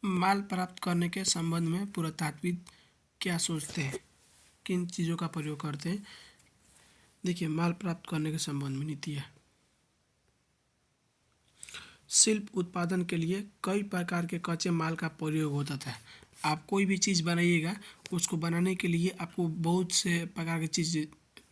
माल प्राप्त करने के संबंध में पुरातात्विक क्या सोचते हैं, किन चीज़ों का प्रयोग करते हैं। देखिए, माल प्राप्त करने के संबंध में नीति है। शिल्प उत्पादन के लिए कई प्रकार के कच्चे माल का प्रयोग होता था। आप कोई भी चीज़ बनाइएगा, उसको बनाने के लिए आपको बहुत से प्रकार की चीज़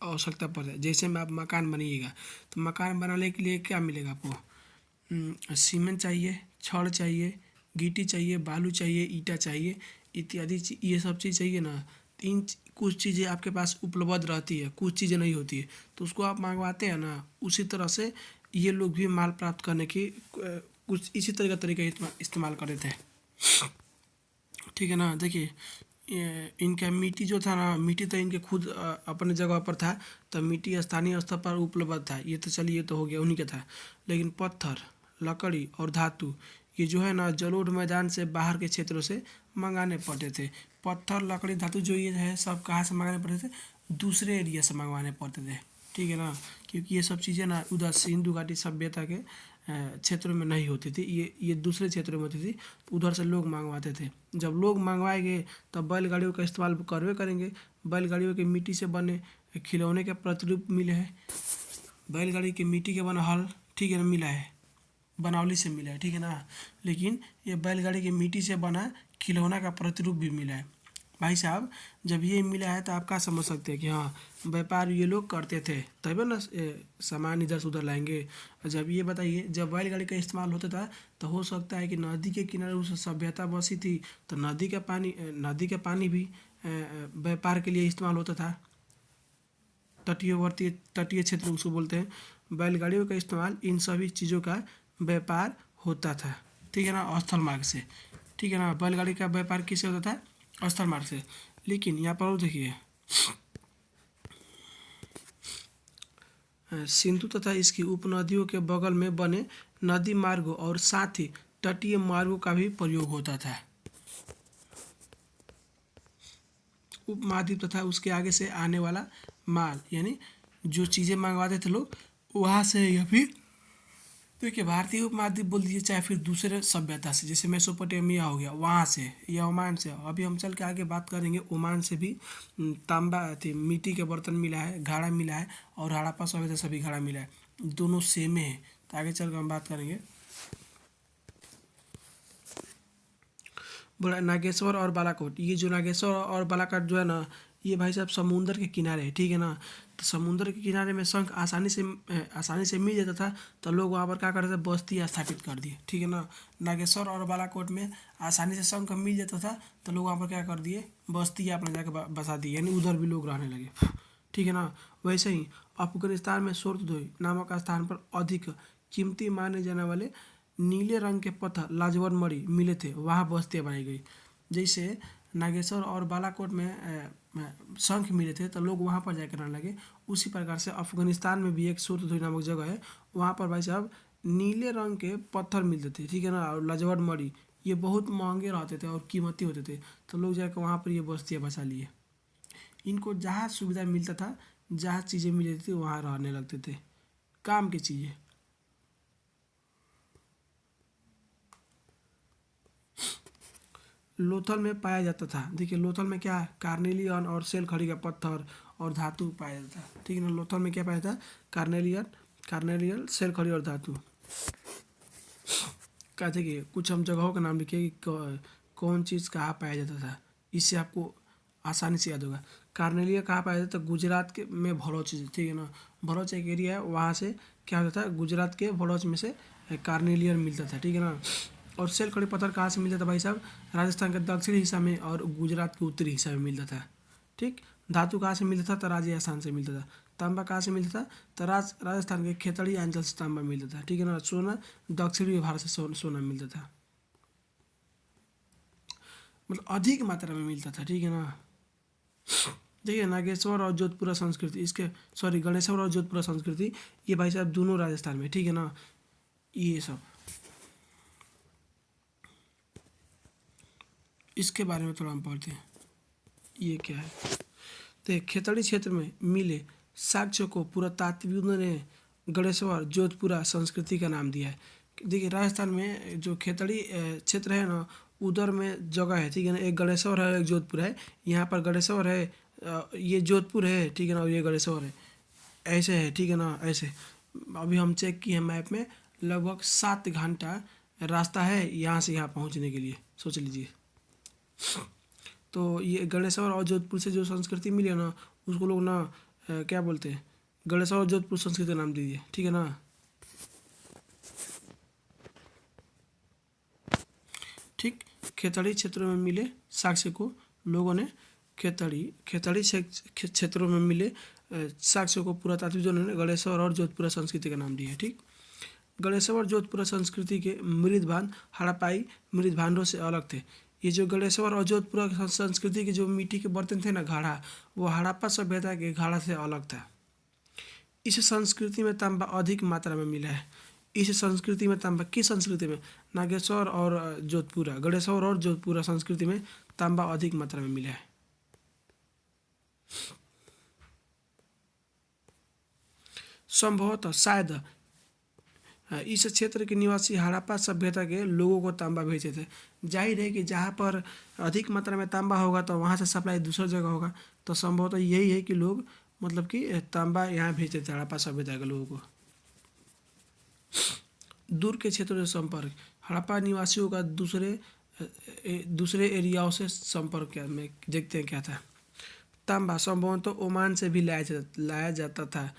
आवश्यकता पड़ता है। जैसे में आप मकान बनाइएगा, तो मकान बनाने के लिए क्या मिलेगा आपको? सीमेंट चाहिए, छड़ चाहिए, गिट्टी चाहिए, बालू चाहिए, ईंटा चाहिए, इत्यादि ये सब चीज़ चाहिए ना। कुछ चीज़ें आपके पास उपलब्ध रहती है, कुछ चीज़ें नहीं होती है, तो उसको आप मंगवाते हैं ना। उसी तरह से ये लोग भी माल प्राप्त करने की कुछ इसी तरह का तरीका इस्तेमाल कर रहे थे। ठीक है ना। देखिए, इनका मिट्टी जो था ना, मिट्टी तो इनके खुद अपने जगह पर था, तो मिट्टी स्थानीय स्तर पर उपलब्ध था। ये तो चलिए, ये तो हो गया उन्हीं का था। लेकिन पत्थर, लकड़ी और धातु, ये जो है ना, जलोढ़ मैदान से बाहर के क्षेत्रों से मंगाने पड़ते थे। पत्थर, लकड़ी, धातु जो ये है सब कहाँ से मंगाने पड़ते थे? दूसरे एरिया से मंगवाने पड़ते थे। ठीक है ना, क्योंकि ये सब चीज़ें ना उधर सिंधु घाटी सभ्यता के क्षेत्रों में नहीं होती थी, ये दूसरे क्षेत्रों में होती थी, तो उधर से लोग मंगवाते थे। जब लोग मंगवाएंगे तब बैलगाड़ियों का इस्तेमाल करवे करेंगे। बैलगाड़ियों के मिट्टी से बने खिलौने के प्रतिरूप मिले हैं। बैलगाड़ी के मिट्टी के बना हल, ठीक है ना, मिला है, बनौली से मिला है। ठीक है ना। लेकिन ये बैलगाड़ी के मिट्टी से बना खिलौना का प्रतिरूप भी मिला है। भाई साहब, जब ये मिला है तो आप क्या समझ सकते हैं कि हाँ, व्यापार ये लोग करते थे, तभी ना सामान इधर से उधर लाएंगे। जब ये बताइए, जब बैलगाड़ी का इस्तेमाल होता था, तो हो सकता है कि नदी के किनारे उस सभ्यता बसी थी, तो नदी का पानी भी व्यापार के लिए इस्तेमाल होता था। तटीय क्षेत्र उसको बोलते हैं। बैलगाड़ियों का इस्तेमाल इन सभी चीज़ों का व्यापार होता था। ठीक है ना, स्थल मार्ग से। ठीक है ना, बैलगाड़ी का व्यापार किससे होता था? स्थल मार्ग से। लेकिन यहाँ पर देखिए, सिंधु तथा इसकी उपनदियों के बगल में बने नदी मार्गों और साथ ही तटीय मार्गों का भी प्रयोग होता था। उपमहाद्वीप तथा उसके आगे से आने वाला माल, यानी जो चीज़ें मंगवाते थे लोग, वहाँ से यह भी, देखिए, भारतीय उपमहाद्वीप बोल दीजिए चाहे फिर दूसरे सभ्यता से, जैसे मेसोपोटामिया हो गया, वहाँ से या ओमान से। अभी हम चल के आगे बात करेंगे, ओमान से भी तांबा थी, मिट्टी के बर्तन मिला है, घड़ा मिला है, और हड़प्पा सभ्यता से भी घड़ा मिला है। दोनों सेम है। तो आगे चल कर हम बात करेंगे। बोला नागेश्वर और बालाकोट। ये जो नागेश्वर और बालाकोट जो है ना, ये भाई साहब समुंदर के किनारे है। ठीक है ना। तो समुंदर के किनारे में शंख आसानी से मिल जाता था, तो लोग वहाँ पर क्या करते थे? बस्ती स्थापित कर दिए। ठीक है ना। नागेश्वर और बालाकोट में आसानी से शंख मिल जाता था, तो लोग वहाँ पर क्या कर दिए? बस्ती अपना जाकर बसा दी, यानी उधर भी लोग रहने लगे। ठीक है ना। वैसे ही अफगानिस्तान में सोर्तदोई नामक स्थान पर अधिक कीमती माने जाने वाले नीले रंग के पत्थर लाजवर मणि मिले थे, वहाँ बस्तियाँ बनाई गई। जैसे नागेश्वर और बालाकोट में शंख मिले थे, तो लोग वहाँ पर जाकर रहने लगे। उसी प्रकार से अफगानिस्तान में भी एक सोर्तदोई नामक जगह है, वहाँ पर भाई साहब नीले रंग के पत्थर मिलते थे। ठीक है ना। और लाजवर मणि ये बहुत महंगे रहते थे और कीमती होते थे, तो लोग जाकर वहाँ पर ये बस्तियाँ बसा लिए। इनको जहाँ सुविधा मिलता था, जहाँ चीज़ें मिलती थी, वहाँ रहने लगते थे। काम की चीज़ें। लोथल में पाया जाता था। देखिए, लोथल में क्या है? कार्नेलियन और सेल खड़ी का पत्थर और धातु पाया जाता है। ठीक है ना। लोथल में क्या पाया जाता? कार्नेलियन, सेल खड़ी और धातु। क्या देखिए, कुछ हम जगहों का नाम लिखिए कि कौन चीज़ कहाँ पाया जाता था, इससे आपको आसानी से याद होगा। कार्नेलिया कहाँ पाया जाता? गुजरात के में भरूच। ठीक है ना। भरूच एक एरिया है, वहाँ से क्या होता था? गुजरात के भरूच में से कार्नेलियन मिलता था। ठीक है ना। और सेल खड़ी पत्थर कहाँ से मिलता था भाई साहब? राजस्थान के दक्षिणी हिस्सा में और गुजरात के उत्तरी हिस्सा में मिलता था। ठीक। धातु कहाँ से मिलता था? तो राजस्थान से मिलता था। तांबा कहाँ से मिलता था? तो राजस्थान के खेतड़ी अंचल से तांबा मिलता था। ठीक है ना। सोना दक्षिणी भारत से सोना मिलता था, मतलब अधिक मात्रा में मिलता था। ठीक है ना। देखिए, नागेश्वर और जोधपुरा संस्कृति, इसके सॉरी गणेश्वर और जोधपुरा संस्कृति, ये भाई साहब दोनों राजस्थान में। ठीक है ना। ये सब इसके बारे में थोड़ा हम पढ़ते हैं, ये क्या है। तो खेतड़ी क्षेत्र में मिले साक्ष्य को पुरातात्विकों ने गणेश्वर जोधपुरा संस्कृति का नाम दिया है। देखिए, राजस्थान में जो खेतड़ी क्षेत्र है ना, उधर में जगह है, ठीक है ना। एक गणेश्वर है, एक जोधपुर है। यहाँ पर गणेश्वर है, ये जोधपुर है, ठीक है ना, और ये गणेश्वर है। ऐसे है, ठीक है ना, ऐसे। अभी हम चेक किए हैं मैप में, लगभग 7 घंटा रास्ता है यहाँ से यहाँ पहुँचने के लिए, सोच लीजिए। तो ये गणेश्वर और जोधपुर से जो संस्कृति मिली है ना, उसको लोग ना क्या बोलते हैं, गणेश्वर और जोधपुर संस्कृति का नाम दीजिए, ठीक है ना। ठीक, खेतड़ी क्षेत्रों में मिले साक्ष्य को लोगों ने खेतड़ी क्षेत्रों में मिले साक्ष्य को पुरातात्विकों ने गणेश्वर और जोधपुरा संस्कृति का नाम दिया है। ठीक, गणेश्वर और जोधपुरा संस्कृति के मृदभांड हड़प्पाई मृदभांडों से अलग थे। ये जो गणेश्वर और जोधपुरा संस्कृति के जो मिट्टी के बर्तन थे ना, घड़ा, वो हड़प्पा सभ्यता के घड़ा से अलग था। इस संस्कृति में तांबा अधिक मात्रा में मिला है। इस संस्कृति में तांबा, किस संस्कृति में, नागेश्वर और जोधपुरा, गणेश्वर और जोधपुरा संस्कृति में तांबा अधिक मात्रा में मिला है। संभवतः शायद इस क्षेत्र के निवासी हड़प्पा सभ्यता के लोगों को तांबा भेजे थे। जाहिर है कि जहाँ पर अधिक मात्रा में तांबा होगा तो वहाँ से सप्लाई दूसरी जगह होगा, तो संभवतः यही है कि लोग मतलब कि तांबा यहाँ भेजते थे हड़प्पा सभ्यता के लोगों को। दूर के क्षेत्रों से संपर्क, हड़प्पा निवासियों का दूसरे एरियाओं से संपर्क क्या में देखते हैं क्या था। तांबा संभवतः ओमान से भी लाया जाता था।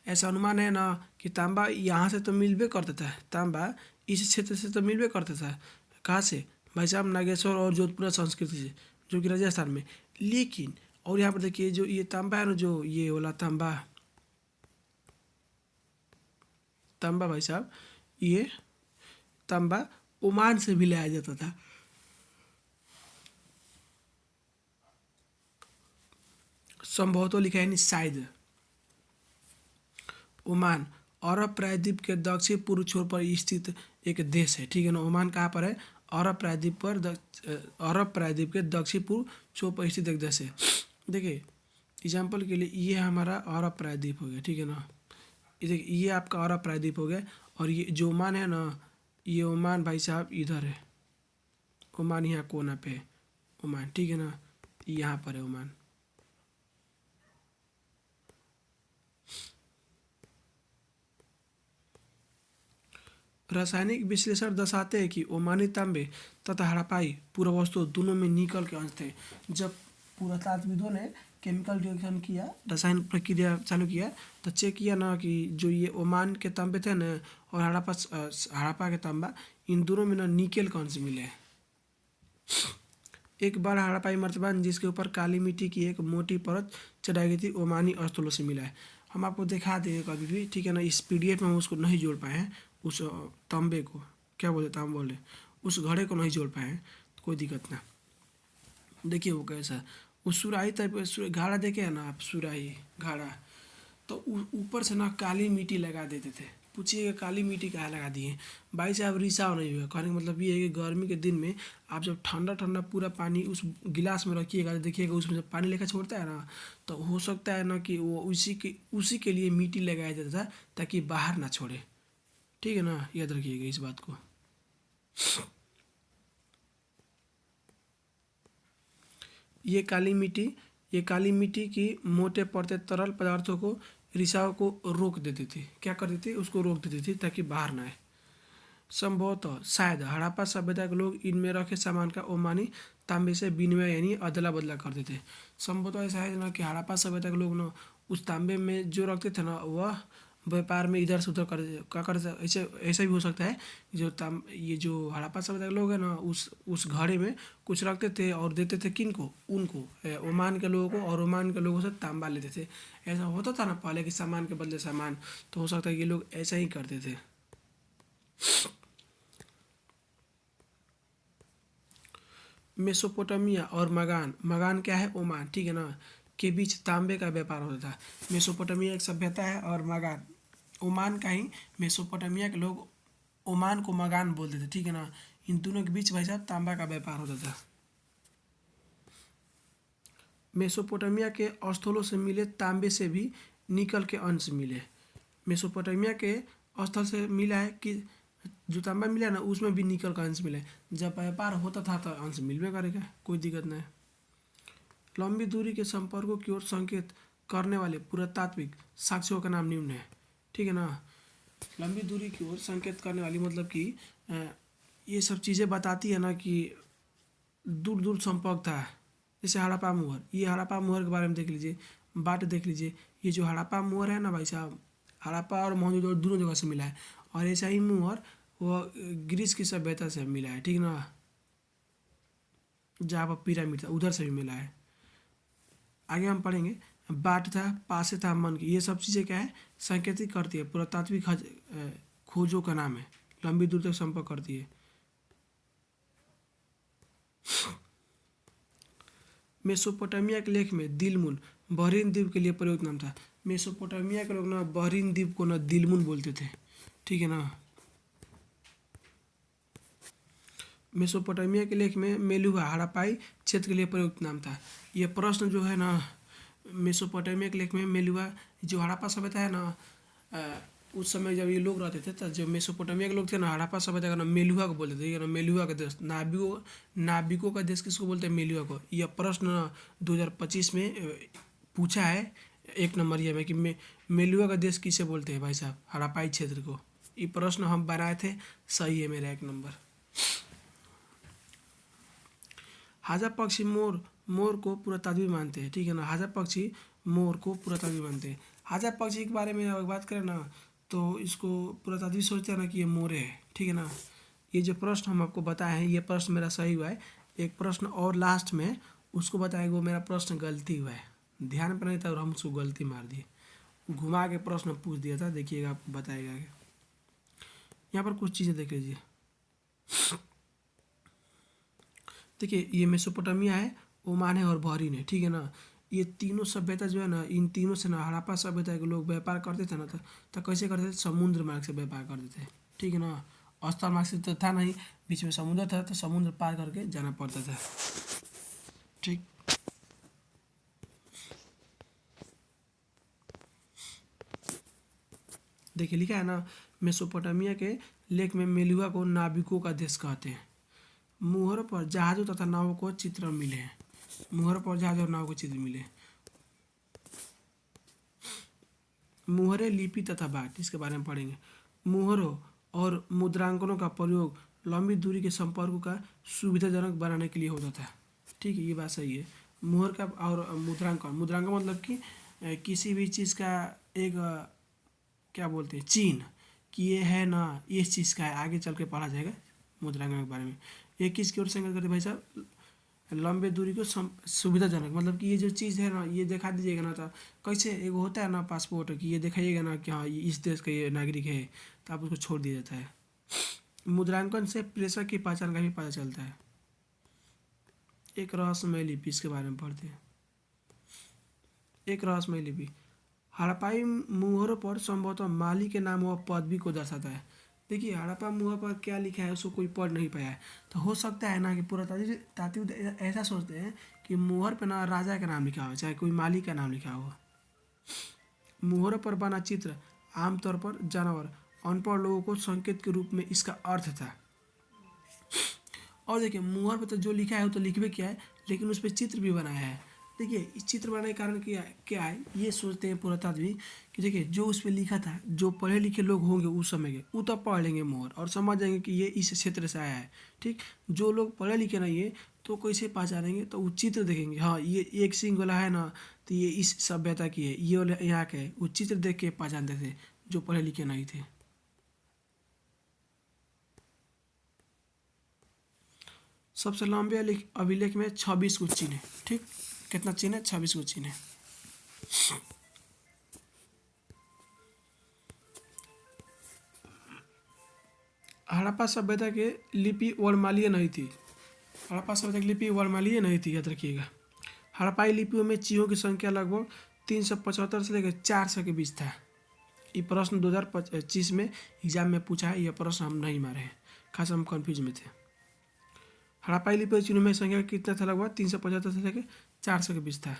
ऐसा अनुमान है ना कि तांबा यहाँ से तो मिलबे करता था, तांबा इस क्षेत्र से तो मिलबे करता था। कहाँ से भाई साहब, नागेश्वर और जोधपुरा संस्कृति से, जो कि राजस्थान में। लेकिन और यहाँ पर देखिए जो ये तांबा है ना, जो ये वाला तांबा भाई साहब, ये तांबा ओमान से भी लाया जाता था। संभवतः लिखा है नहीं, शायद। ओमान अरब प्रायद्वीप के दक्षिण पूर्व छोर पर स्थित एक देश है, ठीक है ना। ओमान कहाँ पर है, अरब प्रायद्वीप पर, अरब प्रायद्वीप के दक्षिण पूर्व छोर पर स्थित एक देश है। देखिए एग्जाम्पल के लिए ये हमारा अरब प्रायद्वीप हो गया, ठीक है ना। ये देखिए ये आपका अरब प्रायद्वीप हो गया, और ये जो ओमान है ना, ये ओमान भाई साहब इधर है। ओमान यहाँ कोना पे है ओमान, ठीक है ना, यहाँ पर है ओमान। रासायनिक विश्लेषण दर्शाते हैं कि ओमानी तांबे तथा हड़प्पाई पुरावस्तु दोनों में निकल के अंश थे। जब पुरातात्विदों ने केमिकल रिएक्शन किया, रसायन प्रक्रिया चालू किया, तो चेक किया ना कि जो ये ओमान के तांबे थे ना और हड़प्पा के तांबा, इन दोनों में ना निकेल का अंश मिले। एक बार हड़प्पाई मर्तबान जिसके ऊपर काली मिट्टी की एक मोटी परत चढ़ाई गई थी, ओमानी स्थलों से मिला है। हम आपको दिखा देंगे कभी भी, ठीक है ना। इस पीडीएफ में हम उसको नहीं जोड़ पाए हैं, उस तांबे को, क्या बोले तांबा बोले, उस घड़े को नहीं जोड़ पाए हैं, तो कोई दिक्कत ना। देखिए वो कैसा, वो सुराही टाइप घाड़ा देखे है ना आप, सुराही घाड़ा, तो ऊपर से ना काली मिट्टी लगा देते थे। पूछिएगा काली मिट्टी कहाँ लगा दिए भाई साहब, रिसाव नहीं हुआ। कहने का मतलब ये है कि गर्मी के दिन में आप जब ठंडा ठंडा पूरा पानी उस गिलास में रखिएगा, देखिएगा उसमें जब पानी लेकर छोड़ता है ना, तो हो सकता है ना कि वो उसी के लिए मिट्टी लगाया जाता था, ताकि बाहर ना छोड़े, ठीक है ना। याद रखिएगा इस बात को। ये काली मिट्टी की मोटे पड़ते तरल पदार्थों को, रिसाव को रोक देती थी। क्या कर देती थी, उसको रोक देती थी ताकि बाहर ना आए। संभवतः शायद हड़प्पा सभ्यता के लोग इनमें रखे सामान का ओमानी तांबे से विनिमय यानी अदला बदला करते थे। संभवतः ऐसा है ना कि हड़प्पा सभ्यता के लोग ना उस तांबे में जो रखते थे ना, वह व्यापार में इधर से उधर कर क्या करते, ऐसे ऐसा भी हो सकता है ये जो हड़प्पा सभ्यता के लोग हैं ना, उस घड़े में कुछ रखते थे और देते थे किनको, उनको, ओमान के लोगों को, और ओमान के लोगों से तांबा लेते थे। ऐसा होता था ना पहले कि सामान के बदले सामान, तो हो सकता है ये लोग ऐसा ही करते थे। मेसोपोटामिया और मगान क्या है, ओमान, ठीक है ना, के बीच तांबे का व्यापार होता था। मेसोपोटामिया एक सभ्यता है और मगान ओमान का ही। मेसोपोटामिया के लोग ओमान को मगान बोलते थे, ठीक है ना। इन दोनों के बीच भाई साहब तांबा का व्यापार होता था। मेसोपोटामिया के स्थलों से मिले तांबे से भी निकल के अंश मिले। मेसोपोटामिया के स्थल से मिला है कि जो तांबा मिला ना उसमें भी निकल का अंश मिला है। जब व्यापार होता था तो अंश मिलबे करेगा, कोई दिक्कत नहीं। लंबी दूरी के संपर्कों की ओर संकेत करने वाले पुरातात्विक साक्ष्यों का नाम निम्न है। ठीक है ना। लंबी दूरी की ओर संकेत करने वाली मतलब कि ये सब चीज़ें बताती है ना कि दूर दूर संपर्क था। जैसे हड़प्पा मुहर, ये हड़प्पा मुहर के बारे में देख लीजिए, बाट देख लीजिए। ये जो हड़प्पा मुहर है ना भाई साहब, हड़प्पा और मोहनजोदड़ो दोनों जगह से मिला है। और ऐसा ही मुहर वो ग्रीस की सभ्यता से मिला है, ठीक ना, जहाँ पर पिरामिड था उधर से भी मिला है। आगे हम पढ़ेंगे, बाट था, पासे था, मन की, ये सब चीज़ें क्या है, संकेतिक करती है, पुरातात्विक खोजों का नाम है, लंबी दूर तक संपर्क करती है। मेसोपोटामिया के लेख में दिलमुन बहरीन द्वीप के लिए प्रयुक्त नाम था। मेसोपोटामिया के लोग ना बहरीन द्वीप को ना दिलमुन बोलते थे, ठीक है ना। मेसोपोटामिया के लेख में मेलुहा हड़प्पाई क्षेत्र के लिए प्रयुक्त नाम था। यह प्रश्न जो है ना, मेसोपोटामिया के लेख में मेलुहा जो हड़प्पा सभ्यता है ना, उस समय जब ये लोग रहते थे तो जो मेसोपोटामिया के लोग थे ना, हड़प्पा सभ्यता का नाम मेलुहा को बोलते थे, ना मेलुहा का देश, नाविकों का देश किसको बोलते हैं, मेलुहा को। यह प्रश्न 2025 में पूछा है 1 नंबरिया में कि मेलुहा का देश किसे बोलते हैं भाई साहब, हड़प्पाई क्षेत्र को। ये प्रश्न हम बनाए थे, सही है मेरा 1 नंबर। हाजा पक्षी मोर को पुरातात्विक मानते हैं, ठीक है ना। हाजा पक्षी मोर को पुरातात्विक मानते हैं। हाजा पक्षी के बारे में अगर बात करें ना तो इसको पुरातात्विक सोचते हैं ना कि ये मोरे है, ठीक है ना। ये जो प्रश्न हम आपको बताए हैं ये प्रश्न मेरा सही हुआ है। एक प्रश्न और लास्ट में उसको बताएगा वो मेरा प्रश्न गलती हुआ है, ध्यान पर नहीं था और हम उसको गलती मार दिए, घुमा के प्रश्न पूछ दिया था। देखिएगा आपको बताएगा आगे। यहाँ पर कुछ चीज़ें देख लीजिए। देखिए ये मेसोपोटामिया है, ओमान है और बहरीन है, ठीक है ना। ये तीनों सभ्यता जो है ना, इन तीनों से ना हड़प्पा सभ्यता के लोग व्यापार करते थे ना, तो कैसे करते थे, समुद्र मार्ग से व्यापार करते थे, ठीक है ना। स्थल मार्ग से तो था नहीं, बीच में समुद्र था, तो समुद्र पार करके जाना पड़ता था, ठीक। देखिए लिखा है ना, मेसोपोटामिया के लेख में मेलुहा को नाविकों का देश कहते हैं। मुहर पर जहाजों तथा नावों को चित्र मिले हैं। मुहर पर जहाज और नाव के चित्र मिले। मुहरें, लिपि तथा बाट, इसके बारे में पढ़ेंगे। मुहरों और मुद्रांकनों का प्रयोग लंबी दूरी के संपर्कों का सुविधाजनक बनाने के लिए होता था, ठीक है, ये बात सही है। मुहर का और मुद्रांकन, मुद्रांकन मतलब कि किसी भी चीज़ का एक क्या बोलते हैं, चिन्ह, कि ये है ना, इस चीज़ का है, आगे चल के पढ़ा जाएगा मुद्रांकन के बारे में। ये किसकी ओर संकेत करते भाई साहब, लंबे दूरी को सुविधाजनक, मतलब कि ये जो चीज़ है ना ये दिखा दीजिएगा ना, तो कैसे एक होता है ना पासपोर्ट कि ये दिखाइएगा ना कि हाँ ये इस देश का ये नागरिक है, तो आप उसको छोड़ दिया जाता है। मुद्रांकन से प्रेषक की पहचान का भी पता चलता है। एक रहस्यमय लिपि, इसके बारे में पढ़ते हैं। एक रहस्यमय लिपि हड़प्पाई मुहरों पर संभवतः माली के नाम व पदवी को दर्शाता है। देखिए हड़प्पा मुहर पर क्या लिखा है उसको कोई पढ़ नहीं पाया है, तो हो सकता है ना कि पुरातात्विक ऐसा सोचते हैं कि मुहर पे ना राजा का नाम लिखा हो, चाहे कोई माली का नाम लिखा हो। मुहरों पर बना चित्र आमतौर पर जानवर, अनपढ़ लोगों को संकेत के रूप में इसका अर्थ था। और देखिए मुहर पे तो जो लिखा है वो तो लिखबे किया है, लेकिन उस पर चित्र भी बनाया है। देखिए इस चित्र बनाने के कारण क्या है, ये सोचते हैं पुरातात्विक कि देखिए जो उस पर लिखा था, जो पढ़े लिखे लोग होंगे उस समय के वो तो पढ़ लेंगे मोहर और समझ जाएंगे कि ये इस क्षेत्र से आया है, ठीक। जो लोग पढ़े लिखे नहीं है तो कैसे पहचानेंगे, तो वो चित्र देखेंगे, हाँ ये एक सिंह वाला है ना, तो ये इस सभ्यता की है, ये वाला यहाँ का है, वो चित्र देख के पहचानते थे जो पढ़े लिखे नहीं थे। सबसे लंबे अभिलेख में 26 को चिन्ह है, ठीक। कितना चिन्ह है, 26 को चिन्ह है। हड़प्पा सभ्यता के लिपि वर्णमालीय नहीं थी। हड़प्पा सभ्यता की लिपि वर्णमालीय नहीं थी, याद रखिएगा। हड़प्पाई लिपियों में चिन्हों की संख्या लगभग 375 से लेकर 400 के बीच था। ये प्रश्न 2025 में एग्जाम में पूछा है, यह प्रश्न हम नहीं मारे हैं, खास हम कन्फ्यूज में थे। हड़प्पाई लिपि चिन्हों में संख्या कितना था, लगभग 375 से लेकर 400 के बीच था।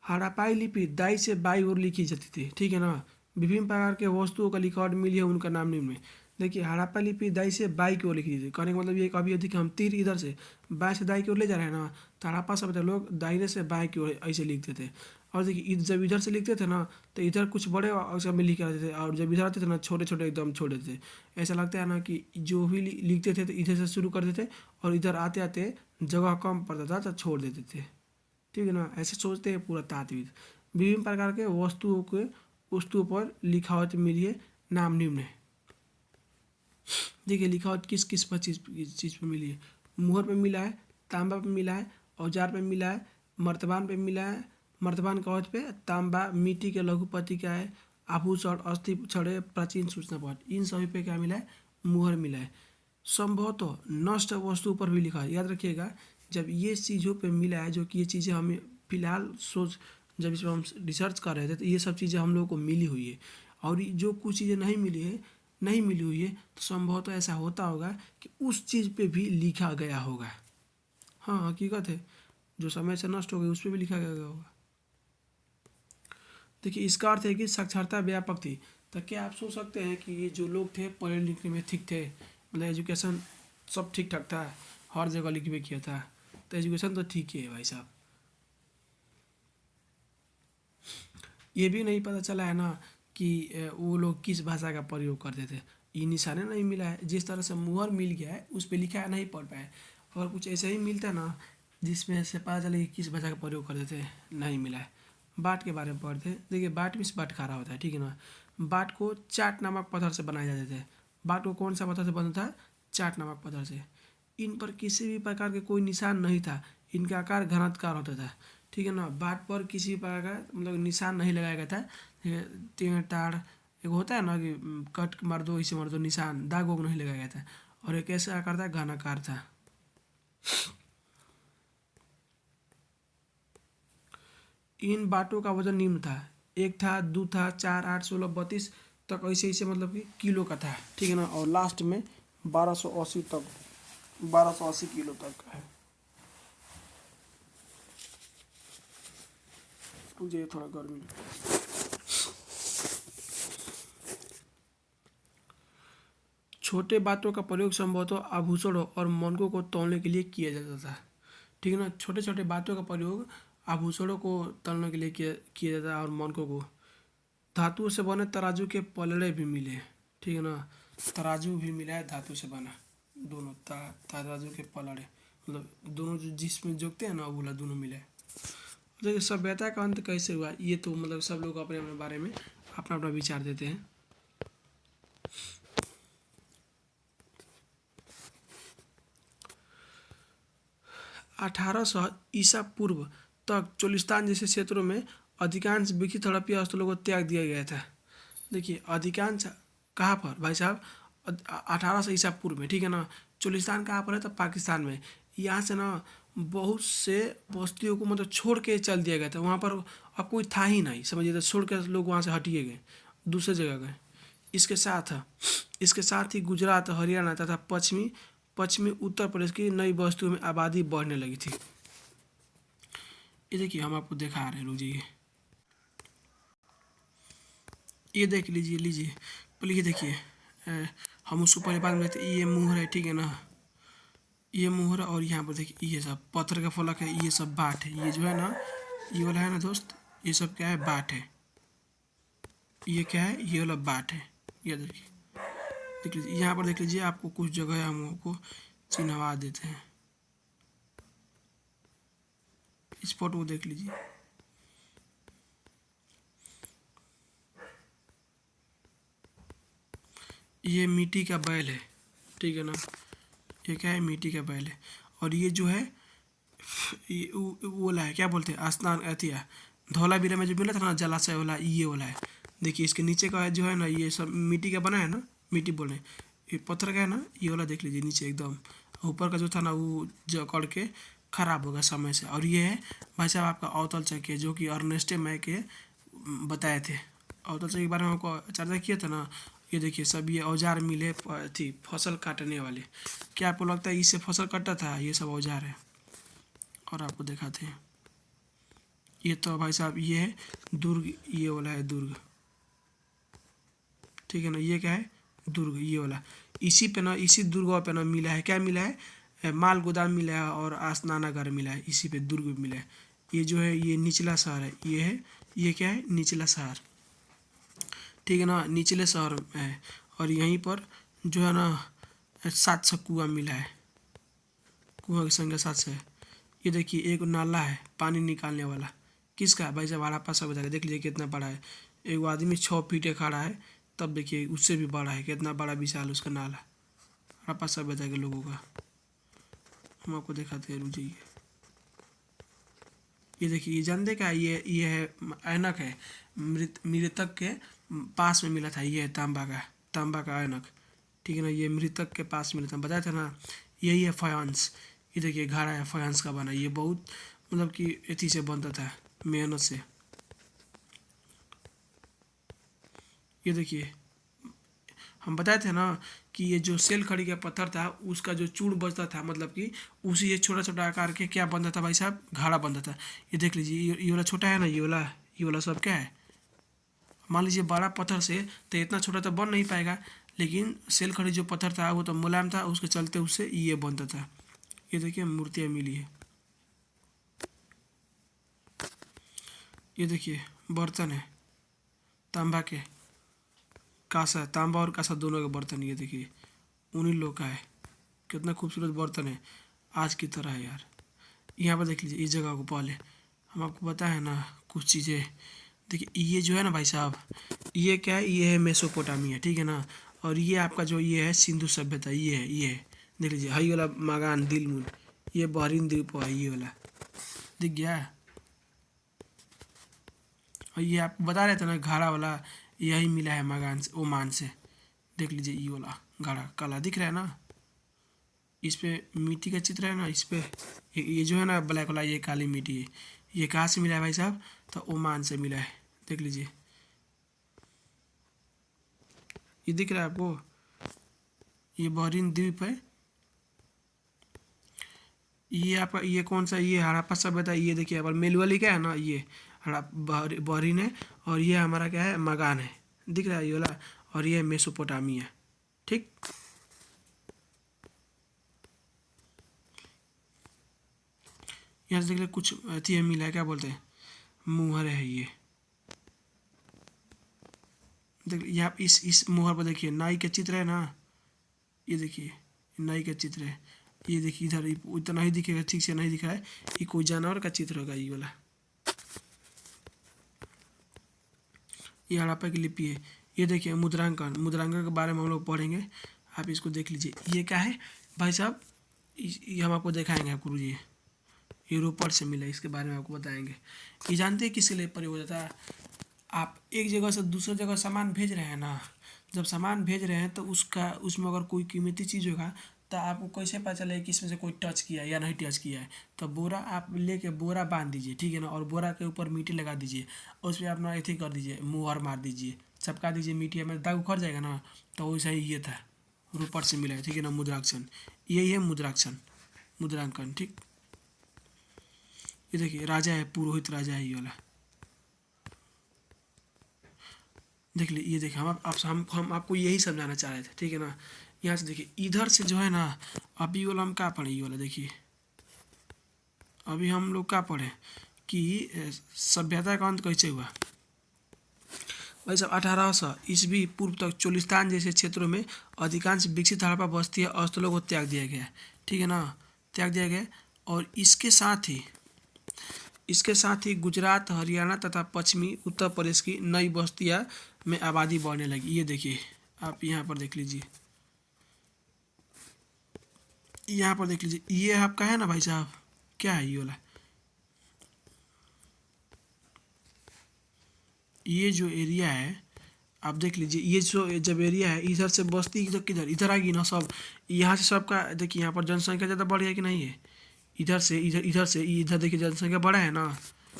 हड़प्पाई लिपि दाई से बाई ओर लिखी जाती थी, ठीक है ना। विभिन्न प्रकार के वस्तुओं का लिखावट मिली है, उनका नाम निम्न में। देखिए हड़प्पा लिपि दाई से बाई की ओर लिखी थी। कहने का मतलब ये कभी यदि कि हम तीर इधर से बाएं से दाई की ओर ले जा रहे हैं ना, तो हड़प्पा सभ्यता लोग दाहिने से बाएं की ओर ऐसे लिखते थे। और देखिए जब इधर से लिखते थे ना, तो इधर कुछ बड़े अक्षर में लिखे रहते थे, और जब इधर आते थे ना, छोटे छोटे एकदम छोड़ देते थे। ऐसा लगता है ना कि जो भी लिखते थे तो इधर से शुरू कर देते, और इधर आते आते जगह कम पड़ता था तो छोड़ देते थे। ठीक है ना, ऐसे सोचते हैं पूरा तात्विक। विभिन्न प्रकार के वस्तुओं पर लिखावट मिली है, नाम निम्न है। देखिए लिखावट किस किस पर चीज़ पर मिली है। मुहर पे मिला है, तांबा पे मिला है, औजार पे मिला है, मर्तबान पे मिला है। मर्तबान कवच पे तांबा, मिट्टी के लघुपति क्या है, आभूषण, अस्थि छड़े, प्राचीन सूचना पट, इन सभी पे क्या मिला है, मुहर मिला है। संभवतः नष्ट वस्तु पर भी लिखा है। याद रखिएगा, जब ये चीज़ों पे मिला है, जो कि ये चीज़ें हमें फिलहाल जब इस पर हम रिसर्च कर रहे थे, तो ये सब चीज़ें हम लोगों को मिली हुई है। और जो कुछ चीज़ें नहीं मिली हुई है, तो संभवतः ऐसा होता होगा कि उस चीज़ पे भी लिखा गया होगा। हाँ हकीकत है, जो समय से नष्ट हो गई उस पर भी लिखा गया होगा। देखिए इसका अर्थ है कि साक्षरता व्यापक थी। तो क्या आप सोच सकते हैं कि ये जो लोग थे पढ़ने लिखने में ठीक थे, मतलब एजुकेशन सब ठीक ठाक था, हर जगह लिख भी किया था, तो एजुकेशन तो ठीक ही है भाई साहब। ये भी नहीं पता चला है ना कि वो लोग किस भाषा का प्रयोग करते थे। ये निशाने नहीं मिला है, जिस तरह से मुहर मिल गया है उस पर लिखा है, नहीं पढ़ पाए। अगर कुछ ऐसे ही मिलता ना जिसमें से पता चले कि किस भाषा का प्रयोग करते थे, नहीं मिला है। बाट के बारे में पढ़ते। देखिए बाट में बटखारा होता है, ठीक है ना। बाट को चाट नामक पत्थर से बनाए जाते थे। बाट को कौन सा पत्थर से बनता था, चाट नामक पत्थर से। इन पर किसी भी प्रकार के कोई निशान नहीं था, इनका आकार घनात्कार होता था। ठीक है ना, बाट पर किसी प्रकार का मतलब निशान नहीं लगाया गया था। टेढ़ टाड़ एक होता है ना कि कट मार दो, इसे मार दो, निशान दाग वोग नहीं लगाया गया था। और एक ऐसा आकार था, घनाकार था। इन बाटों का वजन निम्न था। एक था, दो था, 4, 8, 16, 32 तक ऐसे ऐसे मतलब कि किलो का था। ठीक है ना, और लास्ट में 1280 तक, 1280 किलो तक है। मुझे थोड़ा गर्मी। छोटे बातों का प्रयोग संभवतः आभूषणों और मनकों को तौलने के लिए किया जाता था। ठीक है ना, छोटे छोटे बातों का प्रयोग आभूषणों को तौलने के लिए किया जाता है, और मनकों को। धातु से बने तराजू के पलड़े भी मिले। ठीक है ना, तराजू भी मिला है धातु से बना। दोनों तराजू के पलड़े मतलब दोनों जो जिसमें जोड़ते हैं ना, वो वाला दोनों मिला है। देखिए सभ्यता का अंत कैसे हुआ, ये तो मतलब सब लोग अपने अपने बारे में अपना अपना विचार देते हैं। 1800 ईसा पूर्व तक चोलिस्तान जैसे क्षेत्रों में अधिकांश विकसित हड़प्पा स्थलों को त्याग दिया गया था। देखिए अधिकांश कहाँ पर भाई साहब, 1800 ईसा पूर्व में। ठीक है ना, चोलिस्तान कहाँ पर है, तो पाकिस्तान में। यहाँ से ना बहुत से बस्तियों को मतलब छोड़ के चल दिया गया था। वहाँ पर अब कोई था ही नहीं, समझिए, तो छोड़ के लोग वहाँ से हटिए गए, दूसरे जगह गए। इसके साथ ही गुजरात, हरियाणा तथा पश्चिमी उत्तर प्रदेश की नई बस्तियों में आबादी बढ़ने लगी थी। ये देखिए हम आपको दिखा रहे हैं, रुक जाइए, ये देख लीजिए पहले ये देखिए। हम उसको पहले बात में थे, ये मुहर है, ठीक है ना, ये मुहर। और यहाँ पर देखिए ये सब पत्थर का फलक है, ये सब बाट है। ये जो है ना, ये वाला है ना दोस्त, ये सब क्या है, बाट है। ये क्या है, ये वाला बाट है। ये देखिए, देख लीजिए यहाँ पर, देख लीजिए आपको कुछ जगह हम को चिन्हवा देते हैं। इस फोटो को देख लीजिए, ये मिट्टी का बैल है। ठीक है ना, ये क्या है, मिट्टी का बैल है। और ये जो है ये वो वाला है, क्या बोलते हैं, स्नान अथिया धौलावीरा में जो मिला था ना जलाशय वाला, ये वाला है। देखिए इसके नीचे का जो है ना, ये सब मिट्टी का बना है ना, मिट्टी बोल रहे हैं, ये पत्थर का है ना, ये वाला देख लीजिए नीचे एकदम। ऊपर का जो था ना वो जकड़ के खराब होगा समय से। और ये है भाई साहब आपका अवतल चक्की, जो कि अर्नेस्टे मै के बताए थे। अवतल चक्की के बारे में हमको चर्चा किया था ना। ये देखिए सब ये औजार मिले थी फसल काटने वाले। क्या आपको लगता है इससे फसल कटता था, ये सब औजार है। और आपको दिखाते हैं, ये तो भाई साहब ये है दुर्ग, ये वाला है दुर्ग। ठीक है ना। ये क्या है, दुर्ग, ये वाला। इसी पे ना, इसी दुर्ग पे ना मिला है, क्या मिला है, माल गोदाम मिला है और स्नानागार मिला है, इसी पे दुर्ग मिला है। ये जो है ये निचला शहर है, ये है, ये क्या है, निचला शहर, ठीक है ना, निचले शहर है। और यहीं पर जो है ना 700 कुआं मिला है, कुआं की संख्या 700 है। ये देखिए एक नाला है पानी निकालने वाला, किसका है भाई साहब, हड़प्पा सभ्यता का। देख लीजिए कितना बड़ा है, एक आदमी 6 फीटे खड़ा है, तब देखिए उससे भी बड़ा है, कितना बड़ा विशाल उसका नाला, हड़प्पा सभ्यता के लोगों का। हम आपको दिखाते हैं, रुक जाइए। ये देखिए, ये जानते क्या, ये है ऐनक है, मृतक के पास में मिला था, ये है तांबा का ऐनक, ठीक है ना। ये मृतक के पास मिला था, बताया था ना। यही है फायांस, ये देखिए घड़ा है फायांस का बना, ये बहुत मतलब कि एथी से बनता था, मेहनत से। ये देखिए हम बताए थे ना कि ये जो सेल खड़ी का पत्थर था उसका जो चूड़ बचता था, मतलब कि उसी ये छोटा छोटा आकार के क्या बनता था भाई साहब, घड़ा बनता था। ये देख लीजिए, ये वाला छोटा है ना, ये वाला सब क्या है, मान लीजिए बड़ा पत्थर से तो इतना छोटा तो बन नहीं पाएगा, लेकिन सेल खड़ी जो पत्थर था वो तो मुलायम था, उसके चलते उससे ये बनता था। ये देखिए मूर्तियाँ मिली है, ये देखिए बर्तन है तांबा के, कासा, तांबा और कासा दोनों के बर्तन, ये देखिए उन्हीं लोग का है। कितना खूबसूरत बर्तन है, आज की तरह है यार। यहाँ पर देख लीजिए इस जगह को, पहले हम आपको बताए ना कुछ चीज़ें। देखिए ये जो है ना भाई साहब, ये क्या है, ये है मेसोपोटामिया, ठीक है ना। और ये आपका जो ये है सिंधु सभ्यता, ये है, देख लीजिए हाई वाला मगान दिलमुन, ये बहरीन द्वीप है, ये वाला दिख गया। और ये आप बता रहे थे ना घड़ा वाला, यही मिला है मगान से, ओमान से। देख लीजिए ये वाला घड़ा काला दिख रहा है ना, इस पे मिट्टी का चित्र है ना, इस पे ये जो है ना ब्लैक वाला, ये काली मिट्टी है। ये कहाँ से मिला है भाई साहब, तो ओमान से मिला है, देख लीजिए। ये दिख रहा है आपको, ये बहरीन द्वीप है। ये आपका ये कौन सा, ये हड़प्पा सभ्यता, ये देखिए यहाँ पर मेलवली क्या है ना, ये बहरीन है। और ये हमारा क्या है, मगान है, दिख रहा है ये वाला। और ये मेसोपोटामिया, ठीक। यहाँ से देख लीजिए कुछ अथी है मिला है, क्या बोलते हैं, मुहर है ये। देख यहाँ इस मुहर पर देखिए नाई का चित्र है ना, ये देखिए नाई का चित्र है। ये देखिए इधर इतना ही दिखेगा, ठीक से नहीं दिखा है, ये कोई जानवर का चित्र होगा ये वाला। ये हड़प्पा की लिपि है। ये देखिए मुद्रांकन के बारे में हम लोग पढ़ेंगे, आप इसको देख लीजिए। ये क्या है भाई साहब, ये हम आपको दिखाएंगे आपको, जी ये रोपड़ से मिला, इसके बारे में आपको बताएंगे। ये जानते हैं किस लिए प्रयोग होता है, आप एक जगह से दूसरी जगह सामान भेज रहे हैं ना, जब सामान भेज रहे हैं तो उसका उसमें अगर कोई कीमती चीज़ होगा तो आपको कैसे पता चलेगा कि इसमें से कोई टच किया है या नहीं टच किया है। तो बोरा आप लेके बोरा बांध दीजिए, ठीक है ना, और बोरा के ऊपर मिट्टी लगा दीजिए, और उस पर अपना एथी कर दीजिए, मुहर मार दीजिए, चिपका दीजिए, मिट्टी में दाग उखड़ जाएगा ना। तो वैसा ही ये था, रूपड़ से मिला है, ठीक है ना, मुद्राक्षण, यही है मुद्राक्षण, मुद्रांकन, ठीक। ये देखिए राजा है, पुरोहित राजा है ये वाला, देख लीजिए। ये देखिए हम आपको यही समझाना चाह रहे थे, ठीक है ना। यहाँ से देखिए इधर से जो है ना, अभी वाला हम क्या पढ़े, ये वाला देखिए, अभी हम लोग क्या पढ़े कि सभ्यता का अंत कैसे हुआ भाई साहब। 1800 ईस्वी पूर्व तक चोलिस्तान जैसे क्षेत्रों में अधिकांश विकसित हड़प्पा बस्ती स्थलों को त्याग दिया गया, ठीक है ना, त्याग दिया गया। और इसके साथ ही गुजरात, हरियाणा तथा पश्चिमी उत्तर प्रदेश की नई बस्तियां में आबादी बढ़ने लगी। ये देखिए आप यहाँ पर देख लीजिए, यहाँ पर देख लीजिए, ये आपका है ना भाई साहब, क्या है ये वाला, ये जो एरिया है आप देख लीजिए, ये जो जब एरिया है इधर से बस्ती इधर किधर इधर आएगी ना सब, यहाँ से सबका देखिए, यहाँ पर जनसंख्या ज़्यादा बढ़ है कि नहीं है, इधर से इधर देखिए जनसंख्या बढ़ा है ना,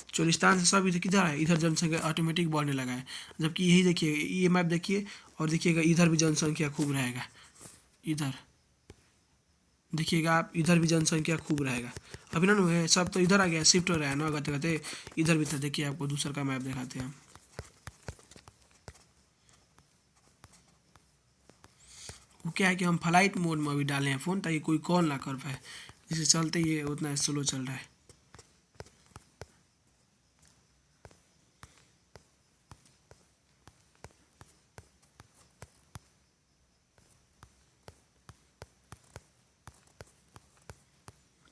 चोलिस्तान से सब इधर किधर है, इधर जनसंख्या ऑटोमेटिक बढ़ने लगा है। जबकि यही देखिए ये मैप देखिए, और देखिएगा इधर भी जनसंख्या खूब रहेगा, इधर देखिएगा आप, इधर भी जनसंख्या खूब रहेगा। अभी ना है सब तो इधर आ गया, शिफ्ट हो रहा है ना, कहते कहते इधर भी था। देखिए आपको दूसरा का मैप दिखाते हैं हम, वो क्या है कि हम फ्लाइट मोड में अभी डाले हैं फ़ोन, ताकि कोई कॉल ना कर पाए, जिसके चलते ये उतना स्लो चल रहा है।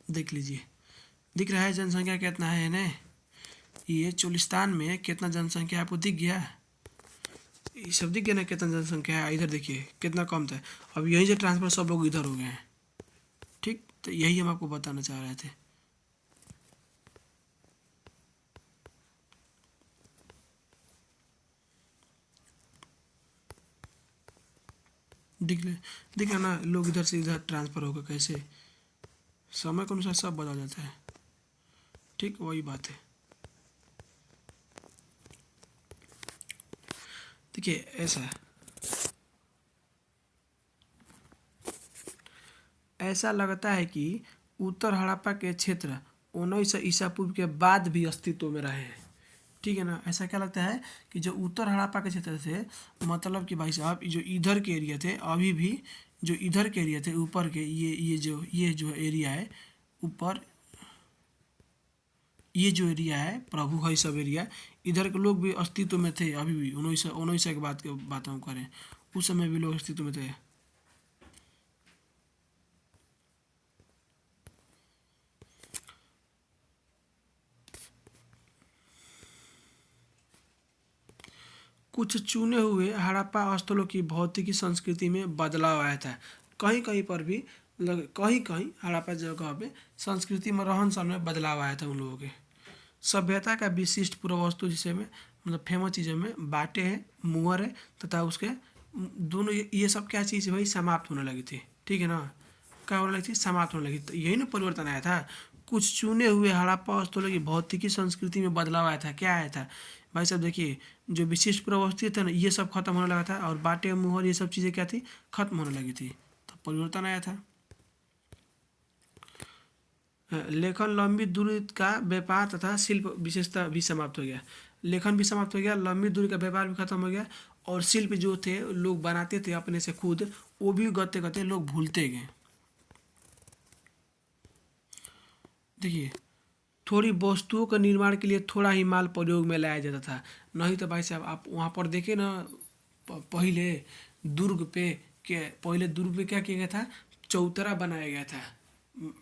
देख लीजिए, दिख रहा है जनसंख्या कितना है ना, ये चोलिस्तान में कितना जनसंख्या आपको दिख गया, ये सब दिख गया ना कितना जनसंख्या है। इधर देखिए कितना कम था, अब यहीं से ट्रांसफ़र सब लोग इधर हो गए हैं। ठीक, तो यही हम आपको बताना चाह रहे थे। दिख रहा ना, लोग इधर से इधर ट्रांसफ़र होकर कैसे समय के अनुसार सब बदल जाता है। ठीक, वही बात है। देखिए ऐसा लगता है कि उत्तर हड़प्पा के क्षेत्र 1900 ईसा पूर्व के बाद भी अस्तित्व में रहे हैं। ठीक है ना, ऐसा क्या लगता है कि जो उत्तर हड़प्पा के क्षेत्र थे, मतलब कि भाई साहब जो इधर के एरिया थे, अभी भी जो इधर के एरिया थे ऊपर के, ये जो एरिया है ऊपर, ये जो एरिया है प्रभु है सब एरिया, इधर के लोग भी अस्तित्व में थे अभी भी। 1900 के बाद के बात हम करें, उस समय भी लोग अस्तित्व में थे। कुछ चुने हुए हड़प्पा स्थलों की भौतिकी संस्कृति में बदलाव आया था। कहीं कहीं पर भी कहीं कहीं हड़प्पा जगह पे संस्कृति में रहन सहन में बदलाव आया था उन लोगों के। सभ्यता का विशिष्ट पुरावस्तु जिसे में मतलब फेमस चीज़ों में बाटे है, मुअर है, तथा उसके दोनों ये सब क्या चीज़ भाई समाप्त होने लगी थी। ठीक है ना, क्या होने लगी थी, समाप्त होने लगी। तो यही ना परिवर्तन आया था। कुछ चुने हुए हड़प्पा स्थलों की भौतिकी संस्कृति में बदलाव आया था। क्या आया था भाई साहब, देखिए जो विशिष्ट पुरावस्तु थे ना, ये सब खत्म होने लगा था, और बाटे मुहर ये सब चीज़ें क्या थी, खत्म होने लगी थी। तो परिवर्तन आया था। लेखन लंबी दूरी का व्यापार तथा शिल्प विशेषता भी समाप्त हो गया। लेखन भी समाप्त हो गया, लंबी दूरी का व्यापार भी खत्म हो गया, और शिल्प जो थे लोग बनाते थे अपने से खुद, वो भी गते गते लोग भूलते गए। देखिए, थोड़ी वस्तुओं का निर्माण के लिए थोड़ा ही माल प्रयोग में लाया जाता था। नहीं तो भाई साहब आप वहाँ पर देखे ना, पहले दुर्ग पे पहले दुर्ग पे क्या किया गया था, चौतरा बनाया गया था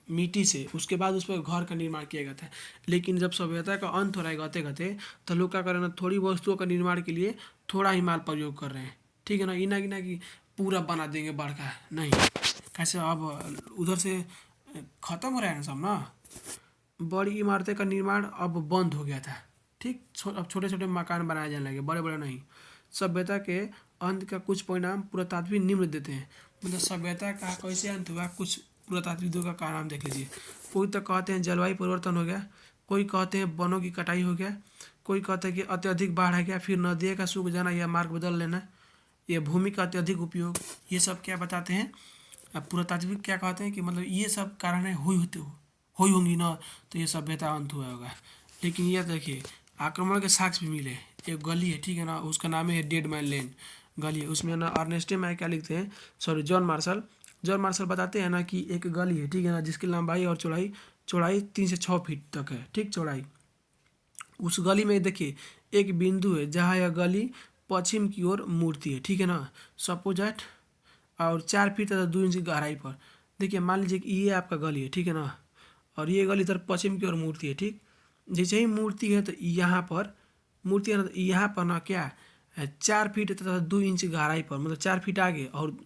मिट्टी से, उसके बाद उस पर घर का निर्माण किया गया था। लेकिन जब सभ्यता का अंत हो रहा है गते गते, तो लोग क्या कर रहे हैं ना, थोड़ी वस्तुओं का निर्माण के लिए थोड़ा ही माल प्रयोग कर रहे हैं। ठीक है ना, इना कि ना कि पूरा बना देंगे बड़का, नहीं। कैसे अब उधर से ख़त्म हो रहा है ना सब ना, बड़ी इमारतें का निर्माण अब बंद हो गया था। ठीक, अब छोटे छोटे मकान बनाए जाने लगे, बड़े बड़े नहीं। सभ्यता के अंत का कुछ परिणाम पुरातात्विक निम्न देते हैं। मतलब सभ्यता का कैसे अंत हुआ, कुछ पुरातात्विकों का कारण देख लीजिए। कोई तो कहते हैं जलवायु परिवर्तन हो गया, कोई कहते हैं वनों की कटाई हो गया, कोई कहते हैं कि अत्यधिक बाढ़ आ गया, फिर नदियों का सूख जाना या मार्ग बदल लेना, या भूमि का अत्यधिक उपयोग। ये सब क्या बताते हैं, अब पुरातात्विक क्या कहते हैं कि मतलब ये सब कारण हुई होंगी ना, तो ये सभ्यता अंत हुआ होगा। लेकिन ये देखिए आक्रमण के साक्ष्य भी मिले। एक गली है, ठीक है ना, उसका नाम है डेड मैन लेन गली है। उसमें ना अर्नेस्टे मैक क्या लिखते हैं, सॉरी जॉन मार्शल बताते हैं ना कि एक गली है, ठीक है ना, जिसकी लंबाई और चौड़ाई चौड़ाई 3 से 6 फीट तक है। ठीक, चौड़ाई। उस गली में देखिए एक बिंदु है जहाँ यह गली पश्चिम की ओर मुड़ती है। ठीक है ना, सपोज और 4 फीट तथा 2 इंच की गहराई पर। देखिए मान लीजिए कि ये आपका गली है, ठीक है ना, और ये गली इधर पश्चिम की ओर मूर्ति है। ठीक, जैसे ही मूर्ति है तो यहाँ पर मूर्ति है ना, तो यहाँ पर ना क्या है, 4 फीट तथा 2 इंच गहराई पर, मतलब 4 फीट आगे, और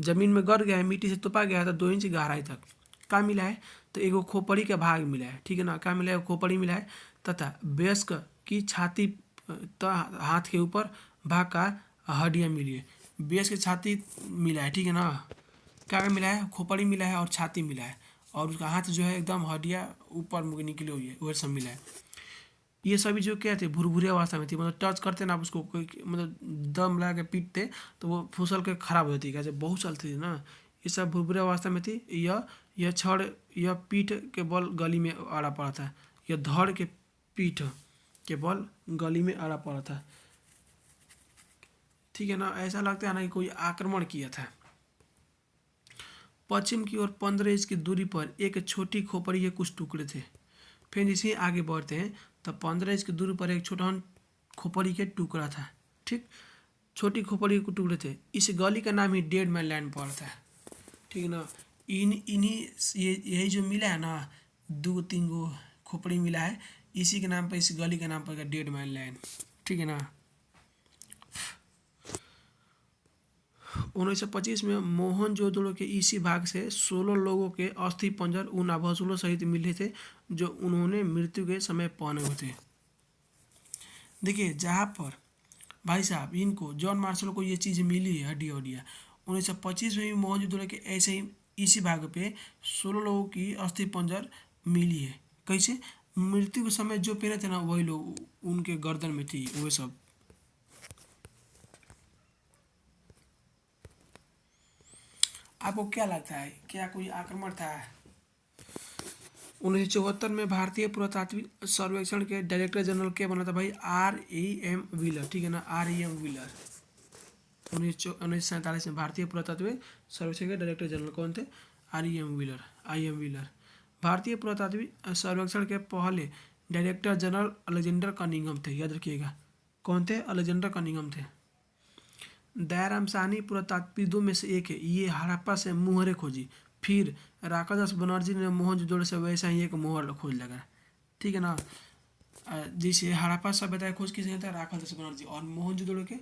ज़मीन में गड़ गया है, मिट्टी से तोपा गया है, तो 2 इंच गहराई तक का मिला है। तो एगो खोपड़ी का भाग मिला है। ठीक है ना, क्या मिला है, खोपड़ी मिला है, तथा वयस्क की छाती हाथ के ऊपर भाग का हड्डियाँ मिली है। बेस की छाती मिला है। ठीक है ना, क्या क्या मिला है, खोपड़ी मिला है और छाती मिला है, और उसका हाथ जो है एकदम हड्डियाँ ऊपर मुझे निकली हुई है, वह सब मिला है। ये सभी जो क्या थे भुरभुरे अवस्था में थी, मतलब टच करते ना आप उसको, कोई मतलब दम लगा के पीटते तो वो फुसल के खराब हो जाती है, कैसे बहुत चलती थी ना। ये सब भुरभुरे अवस्था में थी। यह छड़ यह पीठ के बल गली में आड़ा पड़ा था, यह धड़ के पीठ के बल गली में आड़ा पड़ा था। ठीक है ना, ऐसा लगता है ना कि कोई आक्रमण किया था। पश्चिम की ओर 15 इंच की दूरी पर एक छोटी खोपड़ी के कुछ टुकड़े थे। फिर इसे आगे बढ़ते हैं, तो 15 इंच की दूरी पर एक छोटा खोपड़ी के टुकड़ा था। ठीक, छोटी खोपड़ी के टुकड़े थे। इस गली का नाम ही डेड मैन लैंड पड़ता है। ठीक है ना। इन्हीं यही जो मिला है ना, 2-3 गो खोपड़ी मिला है, इसी के नाम पर, इस गली का नाम पड़ेगा डेड मैन लैंड। ठीक है ना। 1925 में मोहनजोदड़ो के इसी भाग से 16 लोगों के अस्थि पंजर उन आभूषणों सहित मिले थे जो उन्होंने मृत्यु के समय पहने हुए थे। देखिए, जहाँ पर भाई साहब इनको जॉन मार्शल को ये चीज़ मिली है, हड्डियाँ वड्डियाँ, 1925 में भी मोहनजोदड़ो के ऐसे ही इसी भाग पे 16 लोगों की अस्थि पंजर मिली है। कैसे? मृत्यु के समय जो पहने थे ना, वही लोग उनके गर्दन में थी वो सब। आपको क्या लगता है, क्या कोई आक्रमण था? 1974 में भारतीय पुरातात्विक सर्वेक्षण के डायरेक्टर जनरल क्या बना था भाई? R.E.M. व्हीलर। ठीक है ना, R.E.M. व्हीलर। 1947 में भारतीय पुरातात्विक सर्वेक्षण के डायरेक्टर जनरल कौन थे? R.E.M. व्हीलर। I.M. व्हीलर। भारतीय पुरातात्विक सर्वेक्षण के पहले डायरेक्टर जनरल अलेक्जेंडर कनिंघम थे। याद रखिएगा, कौन थे? अलेक्जेंडर कनिंघम थे। दयाराम साहनी पुरातात्विदों में से एक है। ये हड़प्पा से मुहरें खोजी, फिर राखादास बनर्जी ने मोहनजोदड़ो से वैसा ही एक मोहर खोज लगा। ठीक है ना। जैसे हड़प्पा सभ्यता की खोज किसने था? राखादास बनर्जी। और मोहनजोदड़ो के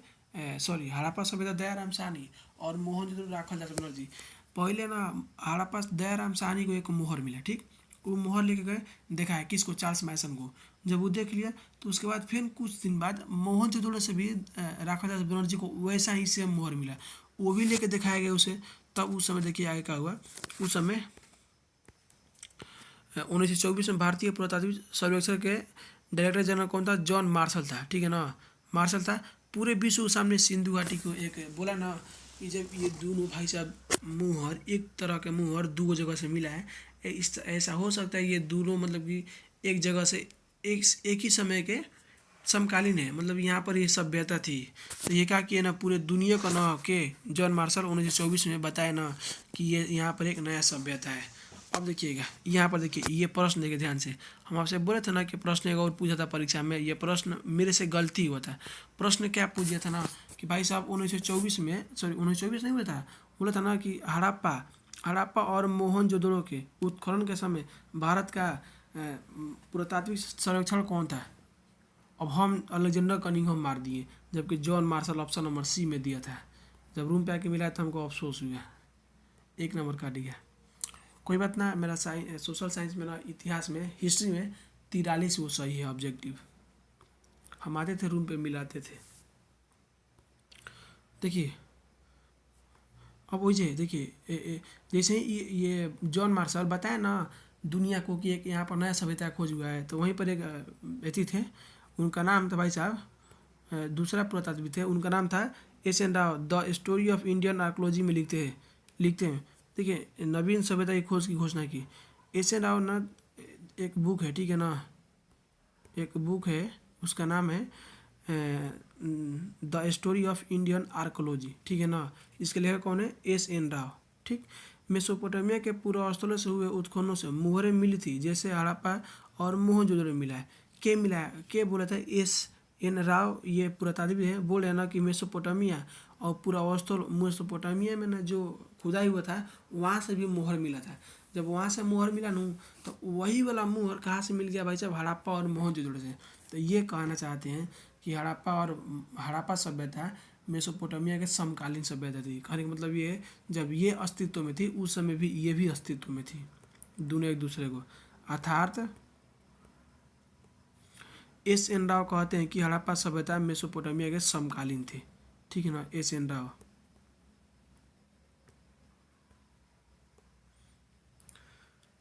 हड़प्पा सभ्यता दयाराम साहनी, और मोहनजोदड़ो राखादास बनर्जी। पहले ना हड़प्पा दयाराम साहनी को एक मोहर मिला। ठीक, वो मोहर लेके गए, देखा है किसको? चार्ल्स मैसन को। जब वो देख लिया तो उसके बाद फिर कुछ दिन बाद मोहनजोदड़ो से भी राखादास बनर्जी को वैसा ही सेम मोहर मिला, वो भी लेके दिखाया गया उसे। तब उस समय देखिए आगे क्या हुआ। उस समय 1924 में भारतीय पुरातात्विक सर्वेक्षण के डायरेक्टर जनरल कौन था? जॉन मार्शल था। ठीक है ना, मार्शल था। पूरे विश्व के सामने सिंधु घाटी को एक बोला ना कि जब ये दोनों भाई साहब मुहर, एक तरह के मुहर दो जगह से मिला है, इस ऐसा हो सकता है ये दोनों मतलब कि एक जगह से एक ही समय के समकालीन है, मतलब यहाँ पर ये सभ्यता थी। तो ये क्या किए ना, पूरे दुनिया का ना के जॉन मार्शल 1924 में बताया ना कि ये यहाँ पर एक नया सभ्यता है। अब देखिएगा यहाँ पर, देखिए ये प्रश्न देखिए ध्यान से। हम आपसे बोले थे ना कि प्रश्न एक और पूछा था परीक्षा में, ये प्रश्न मेरे से गलती हुआ था। प्रश्न क्या पूछ दिया था ना कि भाई साहब 1924 में, सॉरी 1924 नहीं हुआ था, बोला था ना कि हड़प्पा और मोहनजोदड़ो के उत्खनन के समय भारत का पुरातात्विक सर्वेक्षण कौन था? अब हम अलेक्जेंडर कनिंघम मार दिए, जबकि John Marshall option number C में दिया था। जब रूम पे आके मिला तो हमको अफसोस हुआ, 1 नंबर काट दिया। कोई बात ना, मेरा सोशल साइंस में ना, इतिहास में, हिस्ट्री में 43 वो सही है ऑब्जेक्टिव। हम आते थे रूम पे मिलाते थे। देखिए अब वही देखिए, जैसे ही ये जॉन मार्शल बताया ना दुनिया को कि एक यहाँ पर नया सभ्यता खोज हुआ है, तो वहीं पर एक व्यक्ति थे, उनका नाम था भाई साहब, दूसरा पुरातात्विक थे, उनका नाम था S.N. Rao. The story of Indian archaeology में लिखते हैं। देखिए, नवीन सभ्यता की खोज की घोषणा की। S.N. राव ना एक बुक है, ठीक है ना, एक बुक है, उसका नाम है the story of Indian archaeology. ठीक है ना, इसके लेखक कौन है? S.N. राव। ठीक, मेसोपोटामिया के पूर्व स्थलों से हुए उत्खननों से मुहरें मिली थी, जैसे हड़प्पा और मोहनजोदड़ो मिला है। के मिला है? के बोला था S.N. राव, ये पुरातात्विक है, बोल रहे ना कि मेसोपोटामिया और पुरावस्थल, मेसोपोटामिया में ना जो खुदाई हुआ था वहाँ से भी मोहर मिला था। जब वहाँ से मोहर मिला ना, तो वही वाला मोहर कहाँ से मिल गया भाई साहब? हड़प्पा और मोहनजोदड़ो से। तो ये कहना चाहते हैं कि हड़प्पा सभ्यता मेसोपोटामिया के समकालीन सभ्यता थी। कहने का मतलब ये है, जब ये अस्तित्व में थी उस समय भी ये भी अस्तित्व में थी, दोनों एक दूसरे को। अर्थात S.N. राव कहते हैं कि हड़प्पा सभ्यता मेसोपोटामिया के समकालीन थी। ठीक है ना, S.N. राव।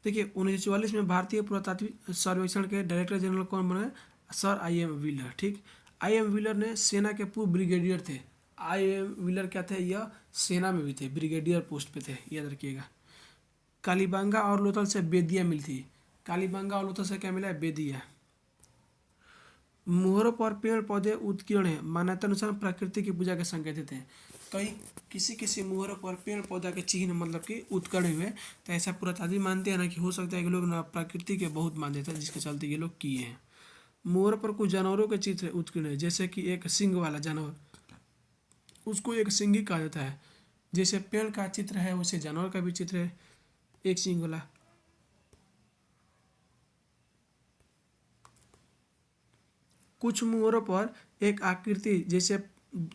देखिए 1944 में भारतीय पुरातात्विक सर्वेक्षण के डायरेक्टर जनरल कौन बने? Sir I.M. व्हीलर। ठीक, I.M. व्हीलर ने सेना के पूर्व ब्रिगेडियर थे। I.M. व्हीलर क्या थे? यह सेना में भी थे, ब्रिगेडियर पोस्ट पे थे, याद रखिएगा। कालीबंगा और लोथल से बेदिया मिली थी। कालीबंगा और लोथल से क्या मिला? बेदिया। मुहरों पर पेड़ पौधे उत्कीर्ण है, मान्यता अनुसार प्रकृति की पूजा के संकेत थे। कई किसी किसी मुहरों पर पेड़ पौधा के चिन्ह मतलब कि उत्कीर्ण हुए, तो ऐसा पुरातात्विक मानते हैं ना कि हो सकता है कि लोग ना प्रकृति के बहुत मानते थे जिसके चलते ये लोग किए हैं। मुहर पर कुछ जानवरों के चित्र उत्कीर्ण है, जैसे कि एक सिंग वाला जानवर, उसको एक सिंगी कहा जाता है। जैसे पेड़ का चित्र है वैसे जानवर का भी चित्र है एक सिंग वाला। कुछ मुहरों पर एक आकृति जैसे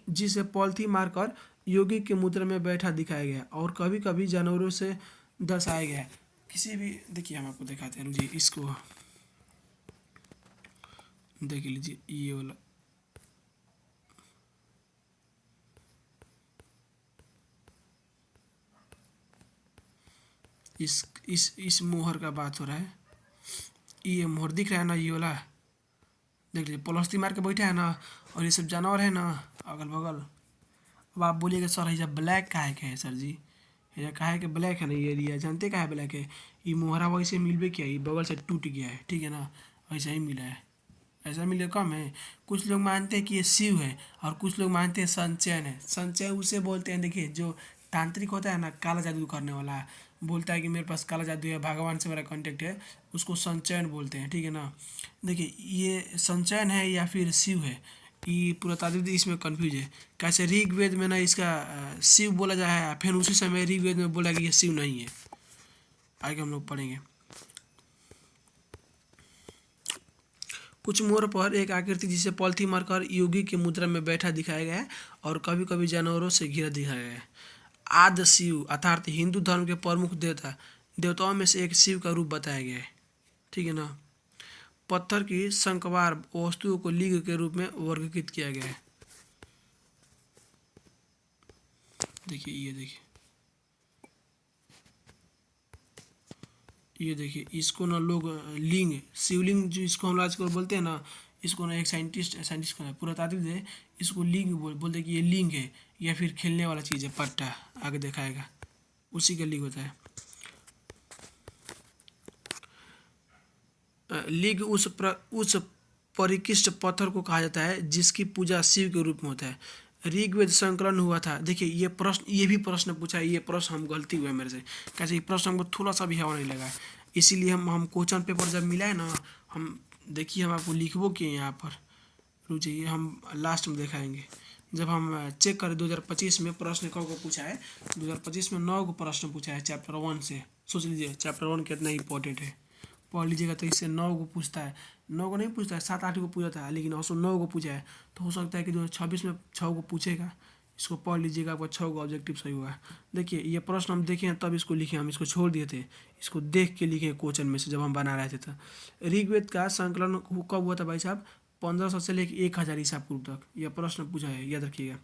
जिसे पॉलिथी मारकर योगी के मुद्रा में बैठा दिखाया गया और कभी कभी जानवरों से दर्शाया गया है। किसी भी देखिए हम आपको दिखाते हैं, रुझे इसको देख लीजिए ये वाला। इस मोहर का बात हो रहा है। ये मोहर दिख रहा है ना, ये वाला देख लीजिए पॉलिथी मार के बैठा है ना, और ये सब जानवर है ना अगल बगल। अब आप बोलिएगा सर ये ब्लैक काहे के है सर जी, ये काहे के ब्लैक है ना, ये एरिया जानते काहे ब्लैक है। ये मोहरा वैसे मिलबे किया, ये बगल से टूट गया है, ठीक है ना, ऐसा ही मिला है, ऐसा मिले कम है। कुछ लोग मानते हैं कि ये शिव है और कुछ लोग मानते हैं संचयन है। संचय उसे बोलते हैं, देखिए जो तांत्रिक होता है ना, काला जादू करने वाला, बोलता है कि मेरे पास काला जादू है, भगवान से मेरा कांटेक्ट है, उसको संचयन बोलते हैं, ठीक है ना। देखिए ये संचयन है या फिर शिव है, ये पूरा तात्विक इसमें कन्फ्यूज है। कैसे ऋग्वेद में ना इसका शिव बोला जाए है, फिर उसी समय ऋग्वेद में बोला कि ये शिव नहीं है, आगे हम लोग पढ़ेंगे। कुछ मोर पर एक आकृति जिसे पॉलिथी मारकर योगी की मुद्रा में बैठा दिखाया गया है और कभी कभी जानवरों से घिरा दिखाया गया है। आदि शिव अर्थात हिंदू धर्म के प्रमुख देवताओं में से एक शिव का रूप बताया गया है, ठीक है ना। पत्थर की शंखवार वस्तुओं को लिंग के रूप में वर्गीकृत किया गया है। देखिए ये देखिए इसको ना लोग लिंग शिवलिंग जो इसको हम आजकल बोलते हैं ना, इसको ना एक साइंटिस्ट का पुरातात्विक है, इसको लिंग बोलते हैं कि ये लिंग है या फिर खेलने वाला चीज़ है, पट्टा आगे दिखाएगा उसी का लिंग होता है। लिंग उस परिकृष्ट पत्थर को कहा जाता है जिसकी पूजा शिव के रूप में होता है। ऋग्वेद संकलन हुआ था। देखिए ये भी प्रश्न पूछा है, ये प्रश्न हम गलती हुआ है मेरे से, कैसे ये प्रश्न हमको थोड़ा सा भी हवा नहीं लगा है, इसीलिए हम क्वेश्चन पेपर जब मिला है ना, हम देखिए हम आपको लिखबो किए यहाँ पर, रुक जाइए हम लास्ट में दिखाएंगे। जब हम चेक करें 2025 में प्रश्न कब को पूछा है, 2025 में 9 को प्रश्न पूछा है चैप्टर 1 से। सोच लीजिए चैप्टर 1 कितना इंपॉर्टेंट है, पढ़ लीजिएगा तो इससे 9 को पूछता है, 9 को नहीं पूछता है, 7-8 को पूछता है, लेकिन उसको 9 को पूछा है, तो हो सकता है कि 2026 में 6 को पूछेगा। इसको पढ़ लीजिएगा, आपका 6 को ऑब्जेक्टिव सही होगा। देखिए ये प्रश्न हम देखे हैं तब इसको लिखे, हम इसको छोड़ दिए थे, इसको देख के लिखे क्वेश्चन में से जब हम बना रहे थे। तो ऋग्वेद का संकलन कब हुआ था भाई साहब, 1500 से लेकर 1000 ईसा पूर्व तक यह प्रश्न पूछा है, याद रखिएगा।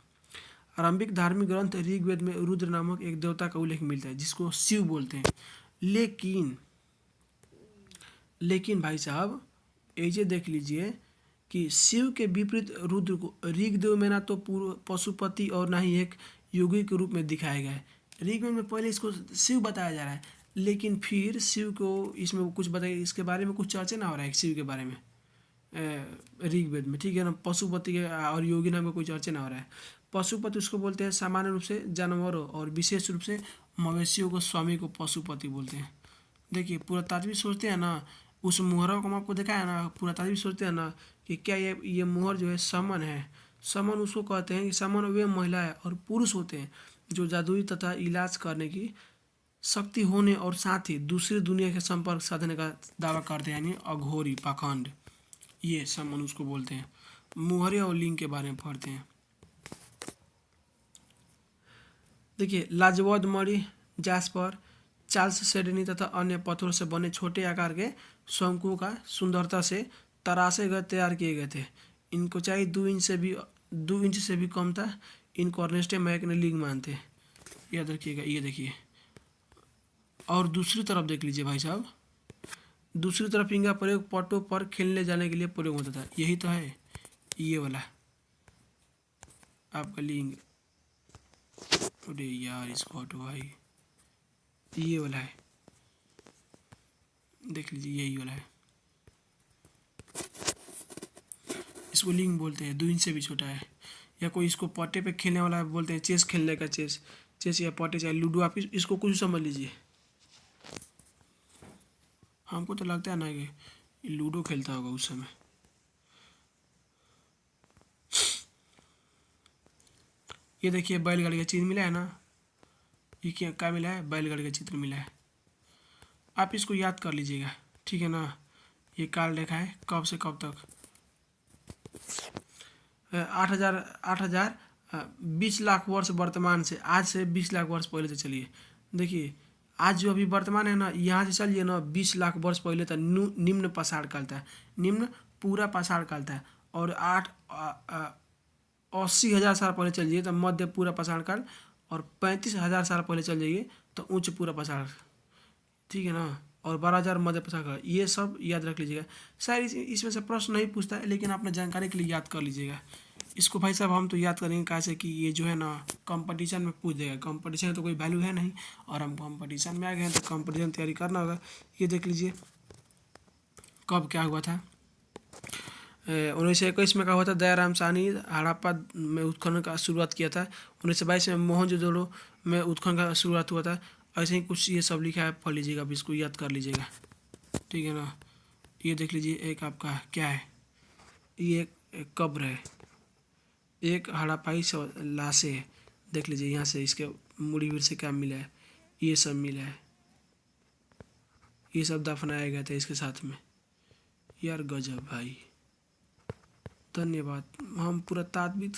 आरंभिक धार्मिक ग्रंथ ऋग्वेद में रुद्र नामक एक देवता का उल्लेख मिलता है जिसको शिव बोलते हैं। लेकिन भाई साहब ऐसे देख लीजिए कि शिव के विपरीत रुद्र को ऋग्वेद में ना तो पूर्व पशुपति और ना ही एक योगी के रूप में दिखाया गया है। ऋग्वेद में पहले इसको शिव बताया जा रहा है, लेकिन फिर शिव को इसमें कुछ बताइए, इसके बारे में कुछ चर्चा ना हो रहा है शिव के बारे में ऋग्वेद में, ठीक है ना। पशुपति के और योगी नाम का कोई चर्चा ना हो रहा है। पशुपति उसको बोलते हैं सामान्य रूप से जानवरों और विशेष रूप से मवेशियों को स्वामी को पशुपति बोलते हैं। देखिए पुरातात्विक सोचते हैं ना, उस मुहरा को हम आपको दिखाया ना, पुरातात्विक सोचते हैं ना कि क्या ये मुहर जो है समन है। समन उसको कहते हैं कि समन वे महिला है और पुरुष होते हैं जो जादुई तथा इलाज करने की शक्ति होने और साथ ही दूसरी दुनिया के संपर्क साधने का दावा करते हैं, यानी अघोरी पाखंड, ये समन उसको बोलते हैं। मुहरे और लिंग के बारे में पढ़ते हैं। देखिए लाजवाब मणि, जास्पर, चार्ल्स सेडनी तथा अन्य पत्थरों से बने छोटे आकार के शंकुओं का सुंदरता से तरासे गए तैयार किए गए थे। इनको ऊंचाई 2 इंच से भी कम था। इनको अर्नेस्ट मैक ने लिंग मानते, याद रखिएगा। ये देखिए और दूसरी तरफ देख लीजिए भाई साहब, दूसरी तरफ इनका प्रयोग पटों पर खेलने जाने के लिए प्रयोग होता था। यही तो है ये वाला आपका लिंग। अरे यार इसको हटो भाई, ये वाला है, देख लीजिए यही वाला है, इसको लिंग बोलते हैं। 2 इंच से भी छोटा है। या कोई इसको पट्टे पे खेलने वाला बोलते हैं, चेस खेलने का चेस चेस या पट्टे चाहे लूडो, आप इसको कुछ समझ लीजिए। हमको तो लगता है ना कि लूडो खेलता होगा उस समय। ये देखिए बैलगाड़ी का चित्र मिला है ना, ये क्या मिला है, बैलगाड़ी का चित्र मिला है। आप इसको याद कर लीजिएगा, ठीक है ना। ये काल रेखा है, कब से कब तक, 8,000 20 लाख वर्ष वर्तमान से, आज से 20 लाख वर्ष पहले से चलिए। देखिए आज जो अभी वर्तमान है ना, यहाँ से चलिए ना 20 लाख वर्ष पहले तक निम्न पाषाण काल था, निम्न पूरा पाषाण काल था। और 80,000 साल पहले चल जाइए तो मध्य पूरा पाषाण काल, और 35,000 साल पहले चल जाइए तो उच्च पूरा पाषाण, ठीक है ना। और 12,000 मध्य पाषाण काल, ये सब याद रख लीजिएगा। शायद इसमें से प्रश्न नहीं पूछता है, लेकिन आपने जानकारी के लिए याद कर लीजिएगा इसको। भाई साहब हम तो याद करेंगे कैसे कि ये जो है ना कंपटीशन में पूछ देगा। कंपटीशन में तो कोई वैल्यू है नहीं, और हम कंपटीशन में आ गए हैं तो कंपटीशन तैयारी करना होगा। ये देख लीजिए कब क्या हुआ था। 1921 में क्या हुआ था, दयाराम साहनी हड़प्पा में उत्खनन का शुरुआत किया था। 1922 में मोहनजोदड़ो में उत्खनन का शुरुआत हुआ था। ऐसे ही कुछ ये सब लिखा है, पढ़ लीजिएगा, अब इसको याद कर लीजिएगा, ठीक है ना। ये देख लीजिए एक आपका क्या है, ये एक कब्र है, एक हड़प्पाई लाशें है। देख लीजिए यहाँ से इसके मुड़ी हुई से क्या मिला है, ये सब मिला है, ये सब दफनाया गया था इसके साथ में। यार गजब भाई, धन्यवाद। हम पूरा तात्विक,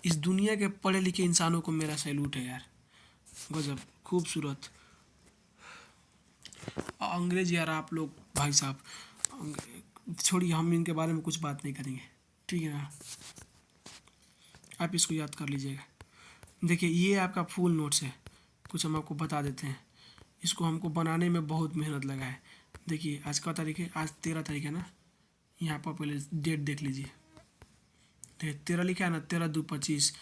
इस दुनिया के पढ़े लिखे इंसानों को मेरा सैल्यूट है यार, गजब खूबसूरत। अंग्रेज यार आप लोग भाई साहब छोड़िए, हम इनके बारे में कुछ बात नहीं करेंगे, ठीक है ना। आप इसको याद कर लीजिएगा। देखिए ये आपका फुल नोट्स है, कुछ हम आपको बता देते हैं। इसको हमको बनाने में बहुत मेहनत लगा है। देखिए आज का तारीख है, आज 13 तारीख है ना। यहाँ पर पहले डेट देख लीजिए, 13 लिखा है ना, 13/2/25।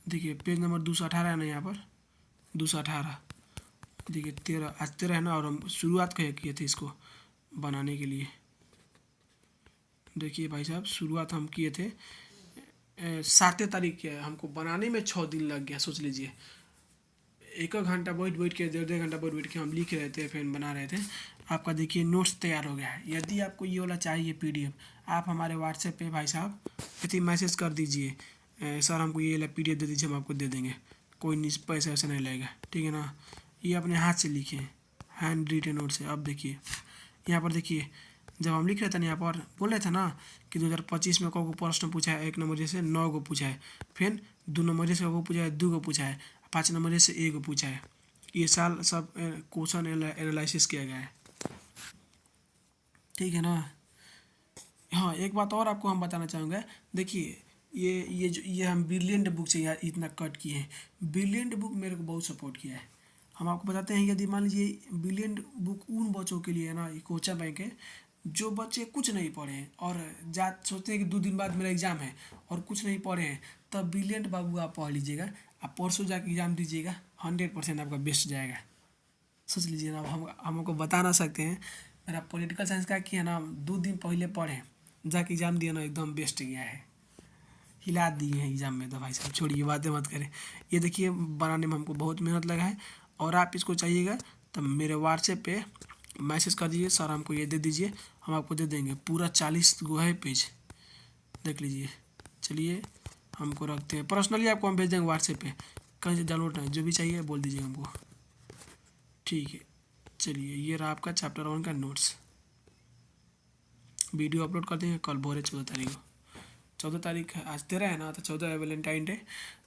देखिए पेज नंबर 218 है ना, यहाँ पर 218। देखिए 13, आज 13 है ना, और हम शुरुआत किए थे इसको बनाने के लिए। देखिए भाई साहब शुरुआत हम किए थे 7 तारीख के, हमको बनाने में 6 दिन लग गया। सोच लीजिए, एक घंटा बैठ के, 1.5 घंटा बैठ के हम लिख रहे थे, फिर बना रहे थे। आपका देखिए नोट्स तैयार हो गया है। यदि आपको ये वाला चाहिए PDF, आप हमारे व्हाट्सएप पे भाई साहब यदि मैसेज कर दीजिए, सर हमको ये वाला PDF दे दीजिए, हम आपको दे देंगे, कोई पैसा वैसा नहीं लगेगा, ठीक है ना। ये अपने हाथ से लिखे हैं, हैंड रिटन नोट्स है। अब देखिए यहाँ पर देखिए, जब हम लिख रहे थे ना, यहाँ पर बोल रहे थे ना कि 2025 में को प्रश्न पूछा है, 1 नंबर से 9 को पूछा है, फिर 2 नंबर से को पूछा है, 2 को पूछा है, 5 नंबर से 1 को पूछा है। ये साल सब क्वेश्चन एनालिसिस किया गया है, ठीक है ना। हाँ एक बात और आपको हम बताना चाहूँगा। देखिए ये हम ब्रिलियंट बुक से यार इतना कट किए हैं। ब्रिलियंट बुक मेरे को बहुत सपोर्ट किया है। हम आपको बताते हैं, यदि मान लीजिए ब्रिलियंट बुक उन बच्चों के लिए है ना, ये कोचा बैंक है, जो बच्चे कुछ नहीं पढ़े हैं और सोचते हैं कि 2 दिन बाद मेरा एग्ज़ाम है और कुछ नहीं पढ़े हैं, तब ब्रिलियंट बाबू आप पढ़ लीजिएगा। आप परसों जाके एग्ज़ाम दीजिएगा, 100% आपका बेस्ट जाएगा। सोच लीजिए ना, अब हम आपको बता ना सकते हैं। मेरा पॉलिटिकल साइंस का किया ना, 2 दिन पहले पढ़े, जाके एग्ज़ाम दिया ना, एकदम बेस्ट गया है, हिला दिए हैं एग्ज़ाम में। तो भाई साहब छोड़िए, बातें मत करें। ये देखिए बनाने में हमको बहुत मेहनत लगा है, और आप इसको चाहिएगा तो मेरे व्हाट्सएप पे मैसेज कर दीजिए, सर हमको ये दे दीजिए, हम आपको दे देंगे। पूरा 40 गो है पेज, देख लीजिए। चलिए हमको रखते हैं, पर्सनली आपको हम भेज देंगे व्हाट्सएप पे, कहीं से डाउनलोड नहीं, जो भी चाहिए बोल दीजिए हमको, ठीक है। चलिए ये रहा आपका चैप्टर 1 का नोट्स। वीडियो अपलोड कर देंगे कल भोरे 14 तारीख को। 14 तारीख है, आज 13 है ना, तो 14 है वैलेंटाइन डे।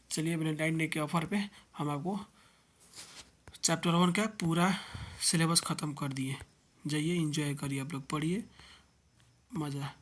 चलिए वैलेंटाइन डे के ऑफर पे हम आपको चैप्टर 1 का पूरा सिलेबस ख़त्म कर दिए। जाइए एंजॉय करिए, आप लोग पढ़िए, मज़ा।